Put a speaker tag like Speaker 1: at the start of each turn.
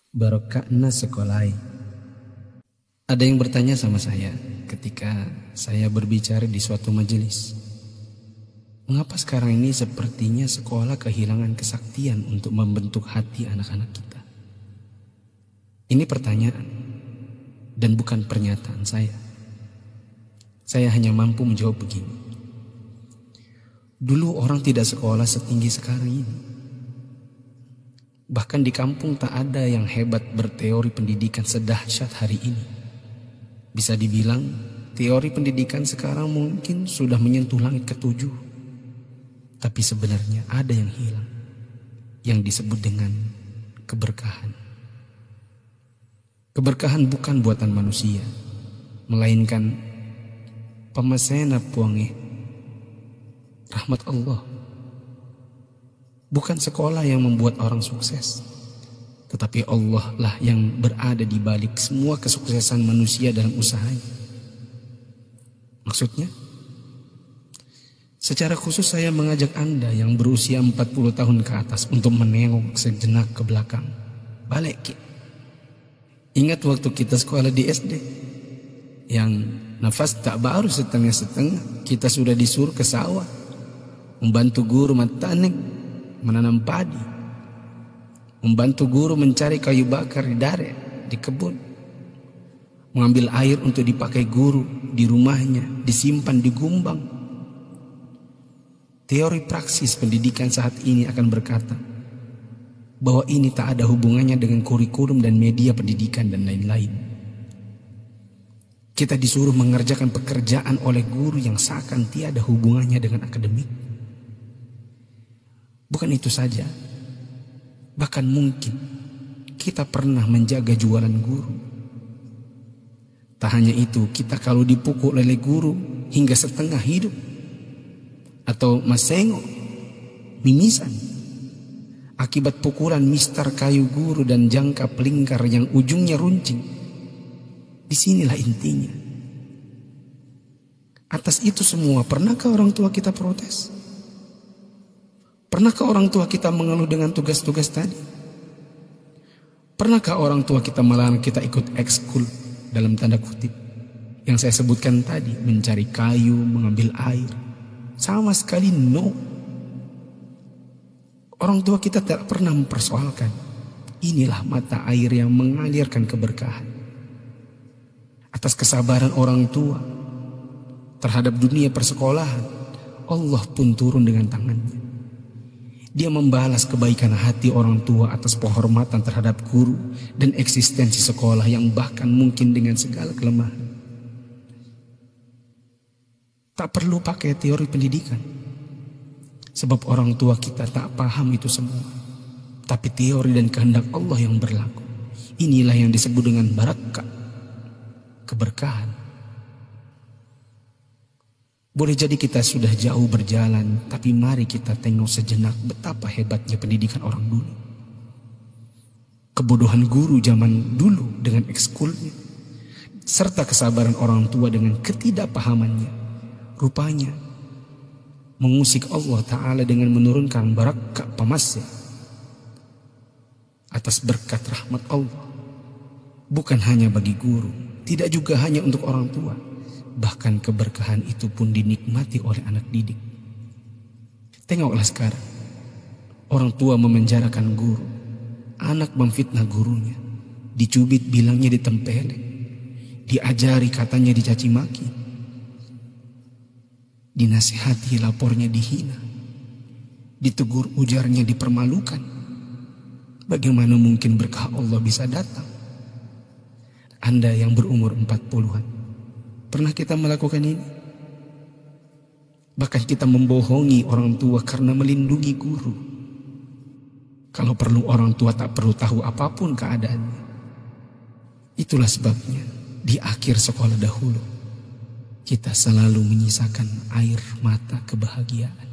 Speaker 1: Barokahna sekolai. Ada yang bertanya sama saya ketika saya berbicara di suatu majelis. Mengapa sekarang ini sepertinya sekolah kehilangan kesaktian untuk membentuk hati anak-anak kita? Ini pertanyaan dan bukan pernyataan saya. Saya hanya mampu menjawab begini. Dulu orang tidak sekolah setinggi sekarang ini. Bahkan di kampung tak ada yang hebat berteori pendidikan sedahsyat hari ini. Bisa dibilang teori pendidikan sekarang mungkin sudah menyentuh langit ketujuh. Tapi sebenarnya ada yang hilang, yang disebut dengan keberkahan. Keberkahan bukan buatan manusia, melainkan pamasena puange, rahmat Allah. Bukan sekolah yang membuat orang sukses, tetapi Allah lah yang berada di balik semua kesuksesan manusia dalam usahanya. Maksudnya, secara khusus saya mengajak Anda yang berusia 40 tahun ke atas untuk menengok sejenak ke belakang. Balik. Ingat waktu kita sekolah di SD, yang nafas tak baru setengah-setengah, kita sudah disuruh ke sawah, membantu guru matanik menanam padi, membantu guru mencari kayu bakar di dare, di kebun, mengambil air untuk dipakai guru di rumahnya, disimpan di gumbang. Teori praksis pendidikan saat ini akan berkata bahwa ini tak ada hubungannya dengan kurikulum dan media pendidikan dan lain-lain. Kita disuruh mengerjakan pekerjaan oleh guru yang seakan tiada hubungannya dengan akademik. Bukan itu saja, bahkan mungkin kita pernah menjaga jualan guru. Tak hanya itu, kita kalau dipukul oleh guru hingga setengah hidup, atau masengo, mimisan, akibat pukulan mister kayu guru dan jangka pelingkar yang ujungnya runcing. Disinilah intinya. Atas itu semua, pernahkah orang tua kita protes? Pernahkah orang tua kita mengeluh dengan tugas-tugas tadi? Pernahkah orang tua kita melarang kita ikut ekskul dalam tanda kutip yang saya sebutkan tadi, mencari kayu, mengambil air? Sama sekali no. Orang tua kita tak pernah mempersoalkan. Inilah mata air yang mengalirkan keberkahan. Atas kesabaran orang tua terhadap dunia persekolahan, Allah pun turun dengan tangannya. Dia membalas kebaikan hati orang tua atas penghormatan terhadap guru dan eksistensi sekolah yang bahkan mungkin dengan segala kelemahan. Tak perlu pakai teori pendidikan, sebab orang tua kita tak paham itu semua. Tapi teori dan kehendak Allah yang berlaku. Inilah yang disebut dengan barakah, keberkahan. Boleh jadi kita sudah jauh berjalan, tapi mari kita tengok sejenak betapa hebatnya pendidikan orang dulu. Kebodohan guru zaman dulu dengan ekskulnya, serta kesabaran orang tua dengan ketidakpahamannya, rupanya mengusik Allah Ta'ala dengan menurunkan barakah pamasya atas berkat rahmat Allah. Bukan hanya bagi guru, tidak juga hanya untuk orang tua. Bahkan keberkahan itu pun dinikmati oleh anak didik. Tengoklah sekarang, orang tua memenjarakan guru, anak memfitnah gurunya, dicubit bilangnya ditempeleng, diajari katanya dicaci maki, dinasihati lapornya dihina, ditegur ujarnya dipermalukan. Bagaimana mungkin berkah Allah bisa datang? Anda yang berumur 40-an, pernah kita melakukan ini? Bahkan kita membohongi orang tua karena melindungi guru. Kalau perlu orang tua tak perlu tahu apapun keadaannya. Itulah sebabnya di akhir sekolah dahulu kita selalu menyisakan air mata kebahagiaan.